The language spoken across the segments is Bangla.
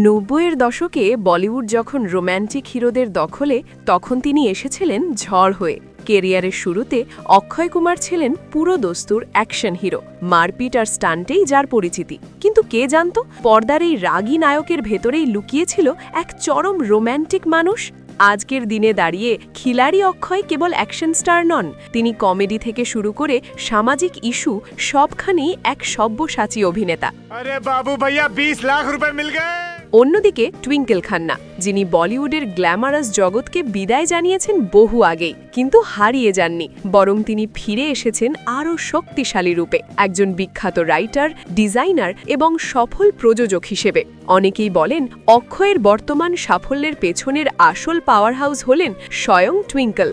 নব্বইয়ের দশকে বলিউড যখন রোম্যান্টিক হিরোদের দখলে, তখন তিনি এসেছিলেন ঝড় হয়ে। কেরিয়ারের শুরুতে অক্ষয় কুমার ছিলেন পুরো দস্তুর অ্যাকশন হিরো, মারপিট আর স্টান্টেই যার পরিচিতি। কিন্তু কে জানত পর্দার এই রাগী নায়কের ভেতরেই লুকিয়েছিল এক চরম রোম্যান্টিক মানুষ। আজকের দিনে দাঁড়িয়ে খিলাড়ি অক্ষয় কেবল অ্যাকশন স্টার নন, তিনি কমেডি থেকে শুরু করে সামাজিক ইস্যু সবখানেই এক সব্যসাচী অভিনেতা। আরে বাবু ভাইয়া 20 লাখ রুপয়ে মিল গয়ে। অন্যদিকে টুইঙ্কেল খান্না, যিনি বলিউডের গ্ল্যামারাস জগৎকে বিদায় জানিয়েছেন বহু আগেই, কিন্তু হারিয়ে যাননি, বরং তিনি ফিরে এসেছেন আরও শক্তিশালী রূপে, একজন বিখ্যাত রাইটার, ডিজাইনার এবং সফল প্রযোজক হিসেবে। অনেকেই বলেন অক্ষয়ের বর্তমান সাফল্যের পেছনের আসল পাওয়ার হাউস হলেন স্বয়ং টুইঙ্কেল।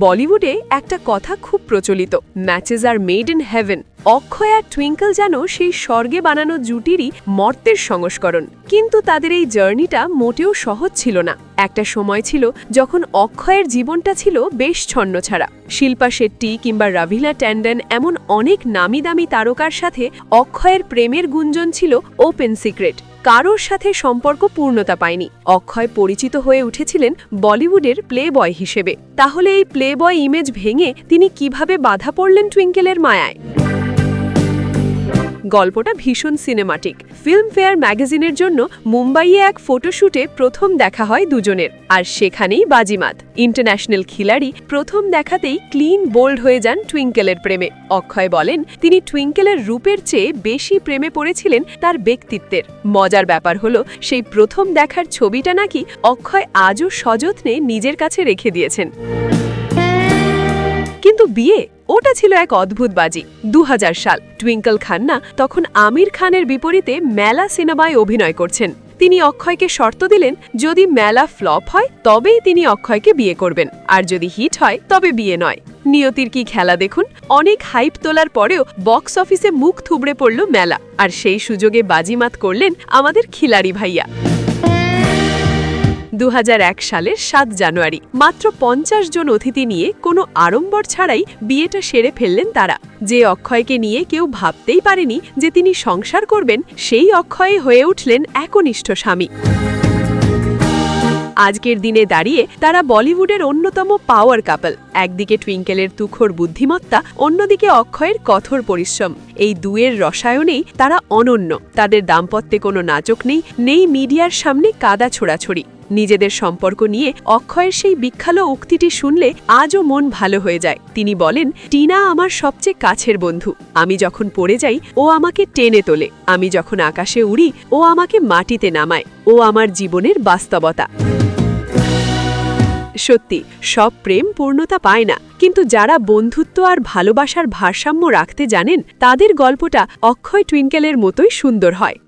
বলিউডে একটা কথা খুব প্রচলিত, matches are made in heaven. Akshay আর টুইঙ্কেল যেন সেই স্বর্গে বানানো জুটিরই মর্তের সংস্করণ। কিন্তু তাদের এই জার্নিটা মোটেও সহজ ছিল না। একটা সময় ছিল যখন অক্ষয়ের জীবনটা ছিল বেশ ছন্নছাড়া। শিল্পা শেট্টি কিংবা রাভিলা ট্যান্ডন এমন অনেক নামি দামি তারকার সাথে অক্ষয়ের প্রেমের গুঞ্জন ছিল ওপেন সিক্রেট। কারোর সাথে সম্পর্ক পূর্ণতা পায়নি। অক্ষয় পরিচিত হয়ে উঠেছিলেন বলিউডের প্লে বয় হিসেবে। তাহলে এই প্লে বয় ইমেজ ভেঙে তিনি কিভাবে বাধা পড়লেন টুইঙ্কেলের মায়ায়? গল্পটা ভীষণ সিনেমাটিক। ফিল্মফেয়ার ম্যাগাজিনের জন্য মুম্বাইয়ে এক ফটোশুটে প্রথম দেখা হয় দুজনের, আর সেখানেই বাজিমাত। ইন্টারন্যাশনাল খিলাড়ি প্রথম দেখাতেই ক্লিন বোল্ড হয়ে যান টুইঙ্কেলের প্রেমে। অক্ষয় বলেন তিনি টুইঙ্কেলের রূপের চেয়ে বেশি প্রেমে পড়েছিলেন তার ব্যক্তিত্বের। মজার ব্যাপার হলো সেই প্রথম দেখার ছবিটা নাকি অক্ষয় আজও সযত্নে নিজের কাছে রেখে দিয়েছেন। কিন্তু বিয়ে, ওটা ছিল এক অদ্ভুত বাজি। 2000 সাল, টুইঙ্কেল খান্না তখন আমির খানের বিপরীতে মেলা সিনেমায় অভিনয় করছেন। তিনি অক্ষয়কে শর্ত দিলেন যদি মেলা ফ্লপ হয় তবেই তিনি অক্ষয়কে বিয়ে করবেন, আর যদি হিট হয় তবে বিয়ে নয়। নিয়তির কি খেলা দেখুন! অনেক হাইপ তোলার পরেও বক্স অফিসে মুখ থুবড়ে পড়ল মেলা, আর সেই সুযোগে বাজিমাত করলেন আমাদের খিলাড়ি ভাইয়া। 2001 সালের 7 জানুয়ারি মাত্র 50 জন অতিথি নিয়ে কোনো আড়ম্বর ছাড়াই বিয়েটা সেরে ফেললেন তারা। যে অক্ষয়কে নিয়ে কেউ ভাবতেই পারেনি যে তিনি সংসার করবেন, সেই অক্ষয় হয়ে উঠলেন একনিষ্ঠ স্বামী। আজকের দিনে দাঁড়িয়ে তারা বলিউডের অন্যতম পাওয়ার কাপল। একদিকে টুইঙ্কেলের তুখোড় বুদ্ধিমত্তা, অন্যদিকে অক্ষয়ের কঠোর পরিশ্রম। এই দুয়ের রসায়নেই তারা অনন্য। তাদের দাম্পত্যে কোনো নাচক নেই মিডিয়ার সামনে কাদা ছোড়াছড়ি। নিজেদের সম্পর্ক নিয়ে অক্ষয়ের সেই বিখ্যাত উক্তিটি শুনলে আজও মন ভালো হয়ে যায়। তিনি বলেন, টিনা আমার সবচেয়ে কাছের বন্ধু। আমি যখন পড়ে যাই ও আমাকে টেনে তোলে, আমি যখন আকাশে উড়ি ও আমাকে মাটিতে নামায়। ও আমার জীবনের বাস্তবতা। সত্যি, সব প্রেম পূর্ণতা পায় না, কিন্তু যারা বন্ধুত্ব আর ভালোবাসার ভারসাম্য রাখতে জানেন, তাদের গল্পটা অক্ষয় টুইঙ্কেলের মতোই সুন্দর হয়।